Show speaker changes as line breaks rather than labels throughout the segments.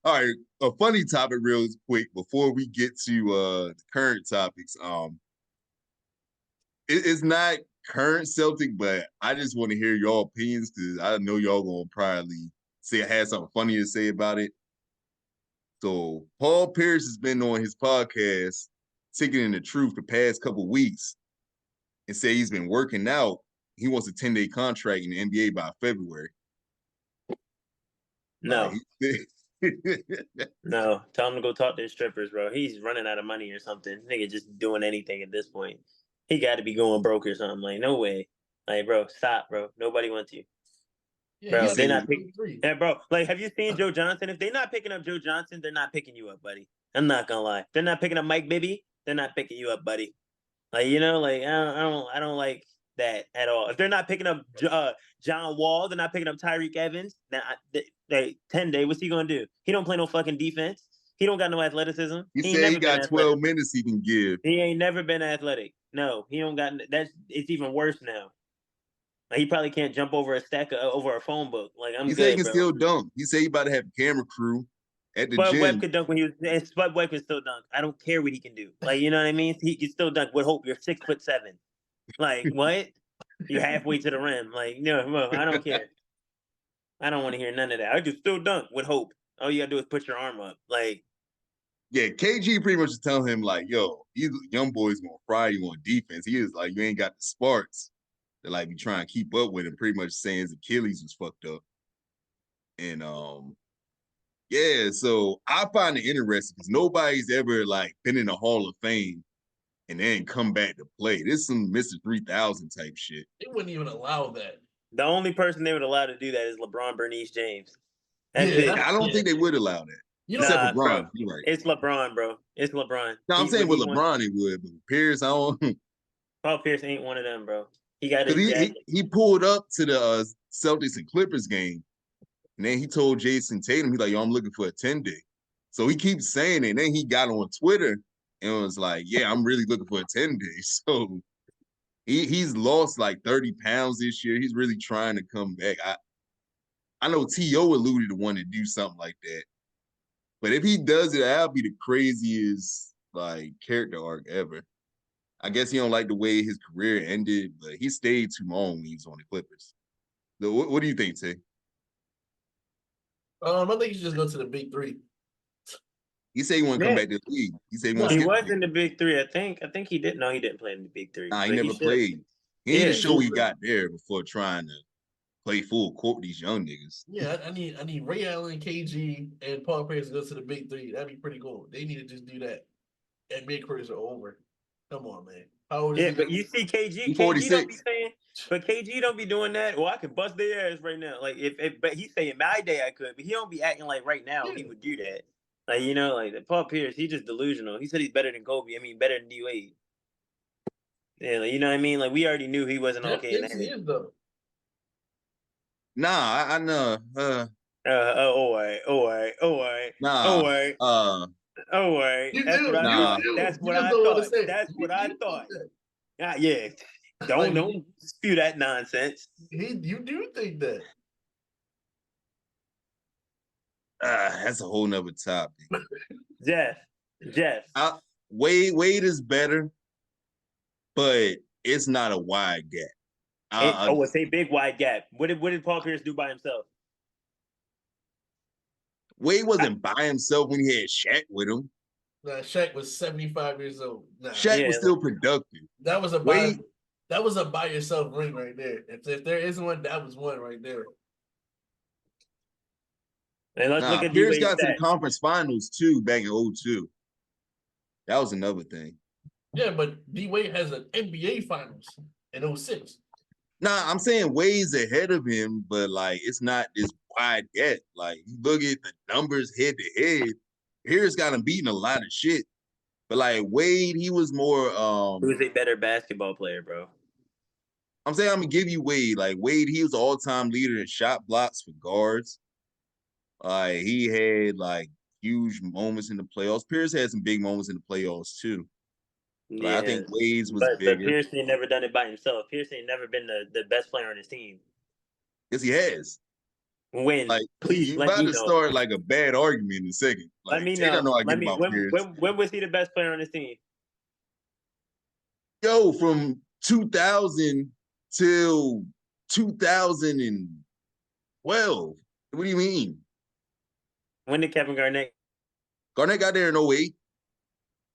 All right, a funny topic, real quick, before we get to the current topics. It's not current Celtic, but I just want to hear your opinions because I know y'all gonna probably say I had something funny to say about it. So Paul Pierce has been on his podcast, Ticking in the Truth, the past couple of weeks, and say he's been working out. He wants a 10-day contract in the NBA by February.
No,
he,
no. Tell him to go talk to his strippers, bro. He's running out of money or something. Nigga just doing anything at this point. He got to be going broke or something. Like, no way. Like, bro, stop, bro. Nobody wants you.
Yeah,
Bro,
he's
they're not
picking
picking.
three.
Yeah, bro. Like, have you seen Joe Johnson? If they're not picking up Joe Johnson, they're not picking you up, buddy. I'm not gonna lie. If they're not picking up Mike Bibby, they're not picking you up, buddy. Like, like I don't like that at all. If they're not picking up John Wall, they're not picking up Tyreek Evans. Then 10-day, what's he gonna do? He don't play no fucking defense. He don't got no athleticism.
he
He ain't
said he
never been
got
athletic.
12 minutes he can give.
He ain't never been athletic. No, he don't got. It's even worse now. Like, he probably can't jump over a stack over a phone book. Like, I'm
He said he
good,
can
bro.
still dunk. He said he about to have a camera crew at the
Spud
gym.
Webb could dunk when he was. Spud Webb can still dunk. I don't care what he can do. Like, you know what I mean? He can still dunk. With hope, you're 6'7". Like, what? You're halfway to the rim. Like, no, I don't care. I don't want to hear none of that. I can still dunk with hope. All you gotta do is put your arm up. Like,
Yeah, KG pretty much telling him like, "Yo, these young boys gonna fry you on defense." He is like, "You ain't got the sparks to like be trying to keep up with him." Pretty much saying his Achilles was fucked up, and yeah. So I find it interesting because nobody's ever like been in the Hall of Fame and then come back to play. This is some Mister 3000 type shit.
They wouldn't even allow that.
the only person they would allow to do that is LeBron Bernice James. That's
Yeah,
it.
I don't think they would allow that.
You
Except for
Nah,
Bron.
bro.
You're right.
It's LeBron, bro. It's LeBron.
No, I'm saying
What
with
he wants.
LeBron it would, but Pierce, I don't.
Paul Pierce ain't one of them, bro. He got
Because
his
he,
jacket.
he he pulled up to the Celtics and Clippers game, and then he told Jason Tatum, he's like, "Yo, I'm looking for a 10-day." So he keeps saying it, and then he got on Twitter and was like, "Yeah, I'm really looking for a 10-day." So he's lost like 30 pounds this year. He's really trying to come back. I know T.O. alluded to wanting to do something like that. But if he does it, that'll be the craziest like character arc ever. I guess he don't like the way his career ended, but he stayed too long when he was on the Clippers. So what do you think, Tay?
I think you should just go to the big three.
He said he want to come back to the league. He said he want to
He
skip
was
the
in
league.
the big three, I think. I think he did. No, he didn't play in the big three.
Nah, he
But
never
should.
played. He need
Yeah.
to show he got there before trying to play full court with these young niggas.
Yeah, I need Ray Allen, KG, and Paul Pierce to go to the big three. That'd be pretty cool. They need to just do that. NBA careers are over. Come on, man. How old is
Yeah,
he?
but you see KG.
He
KG don't be
46.
saying, but KG don't be doing that. Well, I could bust their ass right now. Like, but he's saying my day I could, but he don't be acting like right now he would do that. Like, like Paul Pierce, he's just delusional. He said he's better than Kobe. I mean, better than D Wade. Yeah, like, you know what I mean? Like, we already knew he wasn't
Jeff
okay.
thinks he is though.
Nah, I know.
All right.
Nah.
All right.
You
That's what
do.
I
You
thought.
do.
That's
You
what
just
I
don't want to
thought.
say it.
That's what I
You
thought.
think
Yeah.
Like,
Don't spew that nonsense.
you do think that.
That's a whole nother topic.
Jeff.
Wade is better, but it's not a wide gap.
It's a big wide gap. What did Paul Pierce do by himself?
Wade wasn't by himself when he had Shaq with him.
Nah, Shaq was 75 years old. Nah,
Shaq was still productive.
That was a
Wade,
by yourself ring right there. If there is one, that was one right there.
And let's look at
Pierce
D-Wade's
got to the
stats.
conference finals too back in 02. That was another thing.
Yeah, but D Wade has an NBA finals in 06.
Nah, I'm saying Wade's ahead of him, but like it's not this wide gap. Like you look at the numbers head to head. Pierce got him beating a lot of shit. But like Wade, he was more
Who is a better basketball player, bro?
I'm saying I'm gonna give you Wade. Like Wade, he was all-time leader in shot blocks for guards. He had like huge moments in the playoffs. Pierce had some big moments in the playoffs too. But I think Wade's was
but
bigger.
Pierce ain't never done it by himself. Pierce ain't never been the best player on his team.
Yes, he has.
When?
Like
Please
you
let
about
me
to
know.
start like a bad argument in a second.
Let
Like
me
Tay don't
know.
know how to get
Let me.
about Pierce.
When was he the best player on his team?
Yo, from 2000 till 2012. What do you mean?
When did Kevin Garnett?
Garnett got there in 08.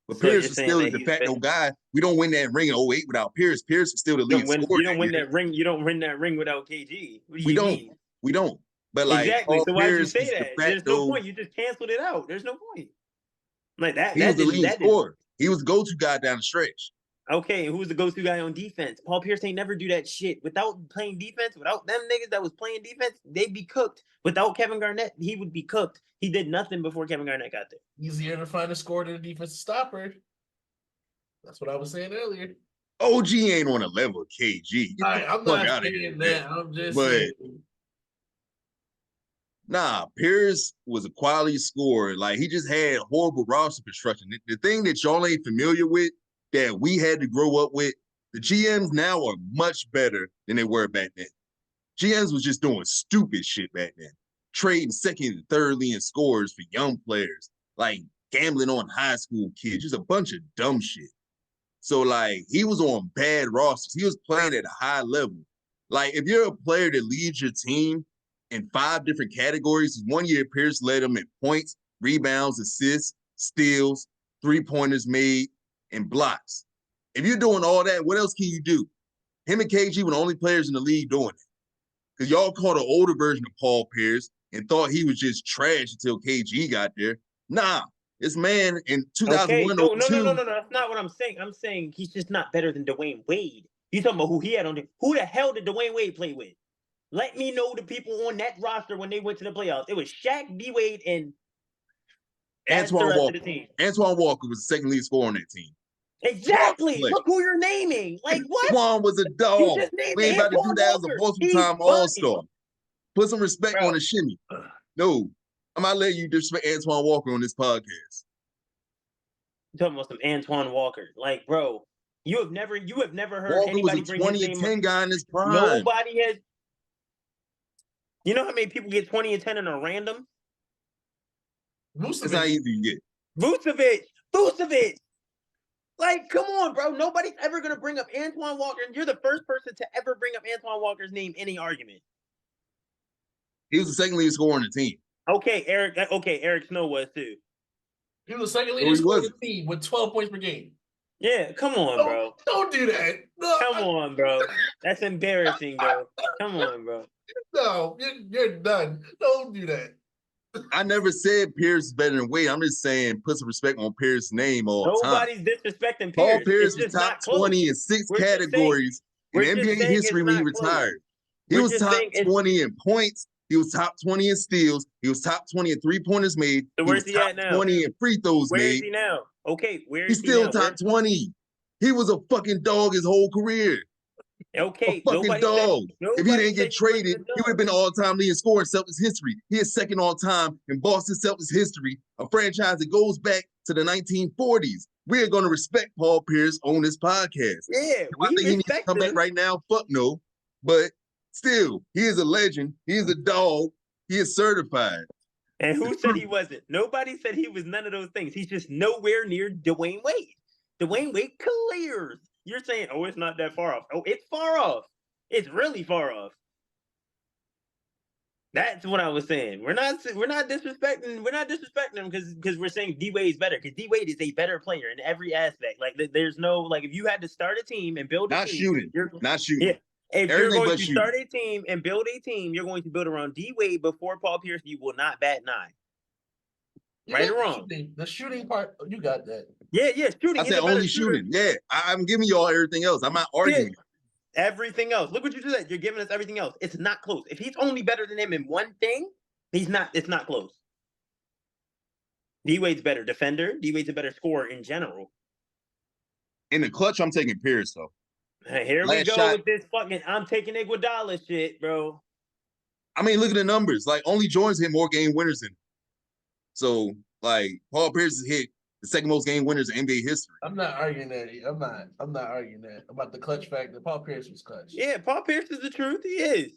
But
So
Pierce
you're
was
saying
still the
that
de
he's
facto guy. We don't win that ring in 08 without Pierce. Pierce was still the lead scorer
you don't
that
win
year.
that ring. You don't win that ring without KG. What do
We
you
don't.
mean?
We don't. But like
Exactly.
Paul
So why'd you
Pierce
say
was de
that? There's no
facto.
point. You just canceled it out. There's no point. Like that.
He was
That
the
didn't.
leading
That didn't.
scorer. He was the go-to guy down the stretch.
Okay, and who's the go-to guy on defense? Paul Pierce ain't never do that shit. Without playing defense, without them niggas that was playing defense, they'd be cooked. Without Kevin Garnett, he would be cooked. He did nothing before Kevin Garnett got there.
Easier to find a score than a defensive stopper. That's what I was saying earlier.
OG ain't on a level of KG. Get the
I'm
fuck
not
out of
saying
here.
that. I'm just
But
saying.
nah, Pierce was a quality scorer. Like he just had horrible roster construction. The thing that y'all ain't familiar with that we had to grow up with, the GMs now are much better than they were back then. GMs was just doing stupid shit back then. Trading second and thirdly in scores for young players, like gambling on high school kids, just a bunch of dumb shit. So like he was on bad rosters. He was playing at a high level. Like if you're a player that leads your team in 5 different categories, one year Pierce led them in points, rebounds, assists, steals, 3-pointers made, and blocks. If you're doing all that, what else can you do? Him and KG were the only players in the league doing it. Because y'all caught an older version of Paul Pierce and thought he was just trash until KG got there. Nah, this man in
Okay,
2001,
no.
02,
That's not what I'm saying. I'm saying he's just not better than Dwayne Wade. You talking about who he had on there? Who the hell did Dwayne Wade play with? Let me know the people on that roster when they went to the playoffs. It was Shaq, D Wade, and that's the
Antoine
rest of
Walker.
the team.
Antoine Walker was the second lead scorer on that team.
Exactly. Look who you're naming. Like what?
Antoine was a
You
dog.
just named
We ain't about to do
Antoine
that as a
Walker.
multiple-time
He's
all-star.
fine.
Put some respect
Bro.
on the shimmy. No, I'm not letting you disrespect Antoine Walker on this podcast.
You talking about some Antoine Walker? Like, bro, you have never heard
Walker was
anybody
a
bring
20
his
and
name
10
up.
guy in his prime.
Nobody has. You know how many people get 20 and 10 in a random?
It's not easy to get.
Vucevic. Like, come on, bro. Nobody's ever gonna bring up Antoine Walker, and you're the first person to ever bring up Antoine Walker's name in any argument.
He was the second lead scorer on the team.
Okay, Eric Snow was too.
He was the second leading scorer on the team with 12 points per game.
Yeah, come on, bro.
Don't do that. No,
come on, bro. That's embarrassing, bro. Come on, bro.
No, you're done. Don't do that.
I never said Pierce is better than Wade. I'm just saying put some respect on Pierce's name all the time.
Nobody's disrespecting Pierce.
Paul Pierce
It's
was
just
top
not close.
20 in 6 categories in NBA history when he retired. He was top 20 in points. He was top 20 in steals. He was top 20 in 3-pointers made.
So where's he at now?
20 in free throws
Where
made.
is he now? Okay, where
He's
is
still
he now?
top 20. He was a fucking dog his whole career.
Okay,
A fucking dog. If he didn't get traded, he would have been all-time leading scorer in Celtics history. He is second all-time in Boston Celtics history, a franchise that goes back to the 1940s. We are going to respect Paul Pierce on this podcast.
Yeah,
I think he needs to come back right now. Fuck no. But still, he is a legend. He is a dog. He is certified.
And who said he wasn't? Nobody said he was none of those things. He's just nowhere near Dwayne Wade. Dwayne Wade clears. You're saying, oh, it's not that far off. Oh, it's far off. It's really far off. That's what I was saying. We're not disrespecting him because we're saying D Wade's better. Because D Wade is a better player in every aspect. Like there's no like if you had to start a team and build a team,
not shooting.
Yeah. If
Everything
you're going to
shooting.
start a team and build a team, you're going to build around D Wade before Paul Pierce. You will not bat an eye. Right or wrong?
The shooting part, you got that.
Yeah, shooting.
I said only shooting. Yeah, I'm giving y'all everything else. I'm not arguing.
Yeah. Everything else. Look what you just said. You're giving us everything else. It's not close. If he's only better than him in one thing, it's not close. D Wade's better defender. D Wade's a better scorer in general.
In the clutch, I'm taking Pierce though.
Here we go with this fucking I'm taking Iguodala shit, bro.
I mean, look at the numbers. Like only Jordan's hit more game winners than him. So like Paul Pierce has hit the second most game winners in NBA history.
I'm not arguing that. I'm not arguing that about the clutch factor. Paul Pierce was clutch.
Yeah, Paul Pierce is the truth. He is.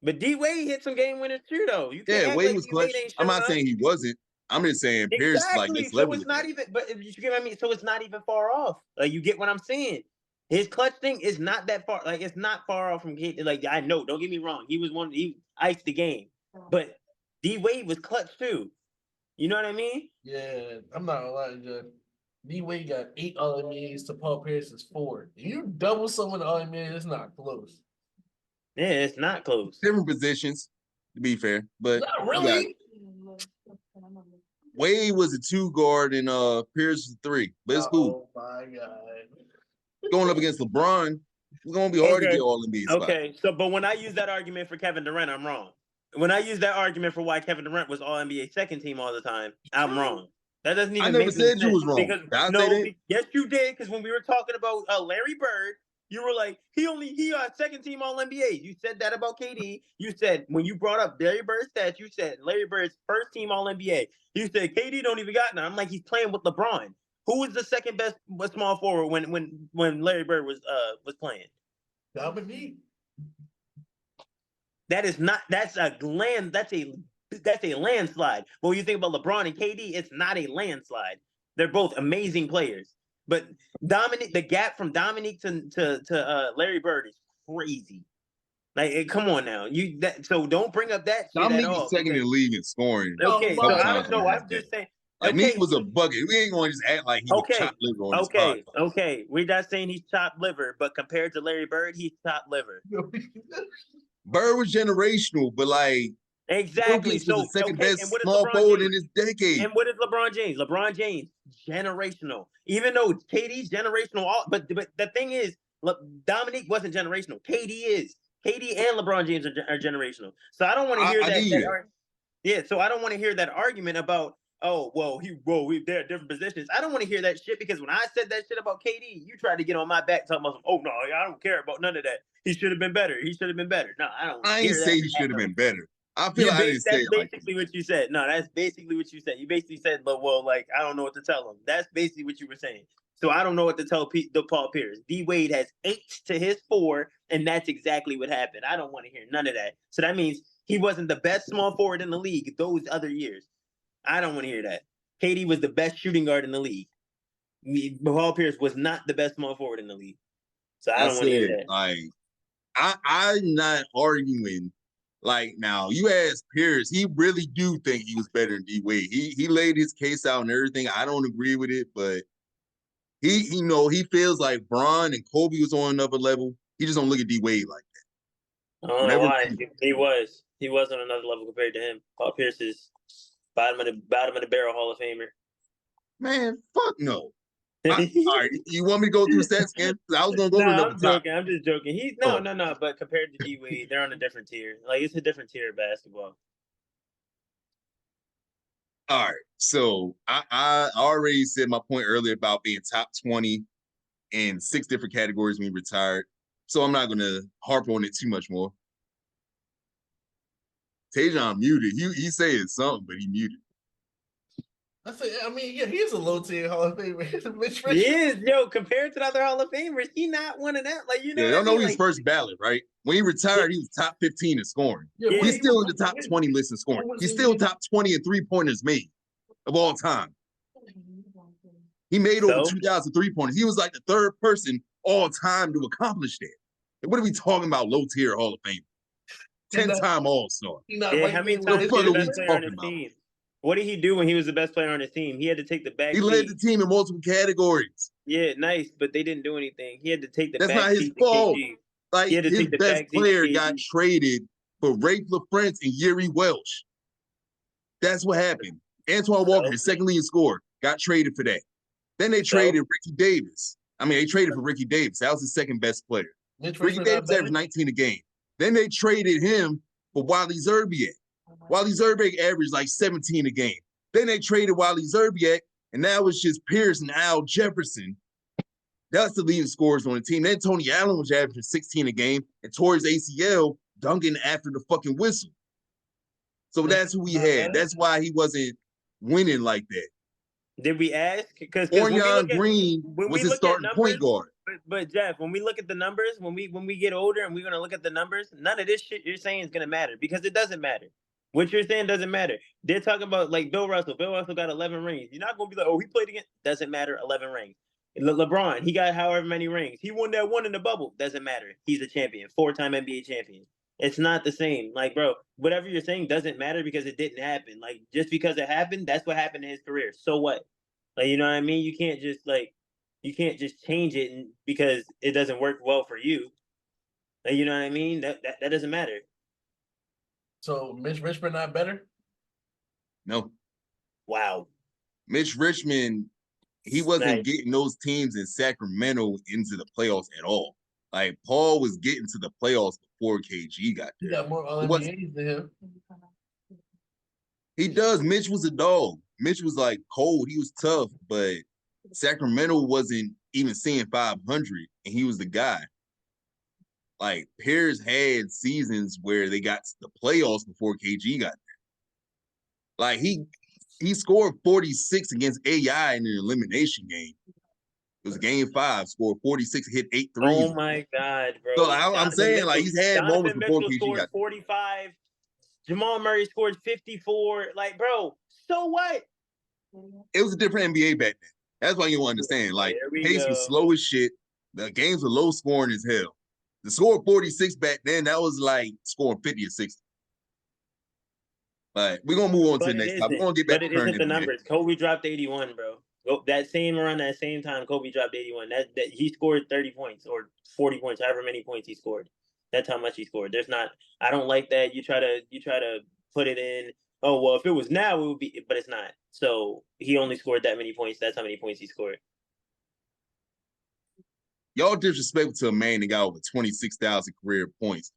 But D Wade hit some game winners too, though. You can't
Yeah,
act
Wade
like
was
D
clutch.
Wade ain't
I'm
showing
not
up.
saying he wasn't. I'm just saying Pierce is like
Exactly.
next
So
level
it's
of
not
that.
even. But you get what I mean. So it's not even far off. Like you get what I'm saying. His clutch thing is not that far. Like it's not far off from KD. Like I know. Don't get me wrong. He was one. He iced the game, but D Wade was clutch too. You know what I mean?
Yeah, I'm not gonna lie, Joe. D Wade got 8 All-NBAs to Paul Pierce's 4. You double some of the All-NBA, it's not close.
Yeah, it's not close.
Different positions, to be fair, but
Not
you got-
really.
Wade was a 2 guard and Pierce was a 3. But it's cool.
Oh my god.
Going up against LeBron, it's gonna be hard to
Okay.
get all NBA spots.
Okay. So, but when I use that argument for Kevin Durant, I'm wrong. When I use that argument for why Kevin Durant was All NBA second team all the time, I'm wrong. That doesn't even
I never
make
said
any
you was
sense.
wrong.
Because
Did I say
no,
that?
yes, you did. Because when we were talking about Larry Bird, you were like, he second team All NBA. You said that about KD. You said when you brought up Larry Bird's stats, you said Larry Bird's first team All NBA. You said KD don't even got none. I'm like, he's playing with LeBron. Who was the second best small forward when Larry Bird was playing?
Dominique.
That's a landslide. But when you think about LeBron and KD, it's not a landslide. They're both amazing players. But the gap from Dominique to Larry Bird is crazy. Like, come on now. So don't bring up that shit
Dominique
at all.
was second in the league in scoring.
Okay,
Oh,
so
my
I don't know.
God.
I'm just saying.
Like
Okay,
Meek was a bucket. We ain't gonna just act like he was chopped liver on his podcast.
Okay. We're not saying he's chopped liver, but compared to Larry Bird, he's chopped liver.
Bird was generational, but like
Exactly.
Jokic was the second best
and what is
small
LeBron
forward
James?
in this decade.
And what is LeBron James? LeBron James, generational. Even though KD's generational, but the thing is, Dominique wasn't generational. KD is. KD and LeBron James are generational. So I don't want to hear that. So I don't want to hear that argument about, they're different positions. I don't want to hear that shit because when I said that shit about KD, you tried to get on my back talking about, oh no, I don't care about none of that. He should have been better. No, I don't.
I ain't say he should have been better. I feel like I didn't say it like
That's basically what you said. No, that's basically what you said. You basically said, like, I don't know what to tell him. That's basically what you were saying. So I don't know what to tell Paul Pierce. D Wade has 8 to his 4, and that's exactly what happened. I don't want to hear none of that. So that means he wasn't the best small forward in the league those other years. I don't want to hear that. KD was the best shooting guard in the league. Paul Pierce was not the best small forward in the league. So I don't want to hear that.
Like, I'm not arguing. Like, now you ask Pierce, he really do think he was better than D Wade. He laid his case out and everything. I don't agree with it, but he feels like Bron and Kobe was on another level. He just don't look at D Wade like that.
I don't know why. He was on another level compared to him. Paul Pierce is bottom of the barrel Hall of Famer.
Man, fuck no. All right, you want me to go through stats again? I was gonna go over
I'm joking. I'm just joking. He's no. But compared to D Wade, they're on a different tier. Like it's a different tier of basketball.
All right, so I already said my point earlier about being top 20 in 6 different categories when he retired. So I'm not gonna harp on it too much more. Tajon muted. He saying something, but he muted.
He is a low tier Hall of Famer.
He is, compared to the other Hall of Famers, he not one of them. Like, you know,
y'all know he was first ballot, right? When he retired, he was top 15 in scoring.
Yeah,
he's still in the top 20 list in scoring. He's still top 20 in 3-pointers made of all time. He made over 2,000 3-pointers. He was like the 3rd person all time to accomplish that. And what are we talking about? Low tier Hall of Fame, 10-time All-Star.
How many times
what are we talking about?
What did he do when he was the best player on his team? He had to take the back.
He led the team in multiple categories.
Yeah, nice, but they didn't do anything. He had to take the
back.
That's
not his fault. Like, his best player got traded for Rafe LaFrance and Yuri Welch. That's what happened. Antoine Walker, his second leading scorer, got traded for that. Then they traded Ricky Davis. They traded for Ricky Davis. That was his second best player. Ricky Davis averaged 19 a game. Then they traded him for Wally Zerbiak. Wally Zerbiak averaged like 17 a game. Then they traded Wally Zerbiak, and now it's just Pierce and Al Jefferson. That's the leading scorers on the team. Then Tony Allen was averaging 16 a game and tore his ACL dunking after the fucking whistle. So that's who we had. That's why he wasn't winning like that.
Did we ask? Because
Orion Green was his starting point guard.
but Jeff, when we look at the numbers, when we get older and we're gonna look at the numbers, none of this shit you're saying is gonna matter because it doesn't matter. What you're saying doesn't matter. They're talking about like Bill Russell. Bill Russell got 11 rings. You're not gonna be like, oh, he played again. Doesn't matter. 11 rings. LeBron, he got however many rings. He won that one in the bubble. Doesn't matter. He's a champion, 4-time NBA champion. It's not the same. Like, bro, whatever you're saying doesn't matter because it didn't happen. Like, just because it happened, that's what happened in his career. So what? Like, you know what I mean? You can't just change it because it doesn't work well for you. Like, you know what I mean? That doesn't matter.
So Mitch Richmond not better?
No.
Wow.
Mitch Richmond, he wasn't getting those teams in Sacramento into the playoffs at all. Like, Paul was getting to the playoffs before KG got there.
He got more All-NBAs than him.
He does. Mitch was a dog. Mitch was like cold. He was tough, but Sacramento wasn't even seeing 500, and he was the guy. Like, Pierce had seasons where they got to the playoffs before KG got there. Like, he scored 46 against AI in an elimination game. It was game 5, scored 46, hit 8 threes.
Oh my God, bro.
So I'm saying, like, he's had moments before KG
scored
got
45. Jamal Murray scored 54. Like, bro, so what?
It was a different NBA back then. That's why you don't understand. Like, pace was slow as shit. The games were low scoring as hell. The score 46 back then, that was like scoring 50 or 60. But we're gonna move on to the next topic. We're gonna get back
to
current
isn't the
NBA.
numbers. Kobe dropped 81, bro. Around that same time, Kobe dropped 81. That he scored 30 points or 40 points, however many points he scored. That's how much he scored. I don't like that. You try to put it in. Oh, well, if it was now, it would be, but it's not. So he only scored that many points. That's how many points he scored.
Y'all disrespectful to a man that got over 26,000 career points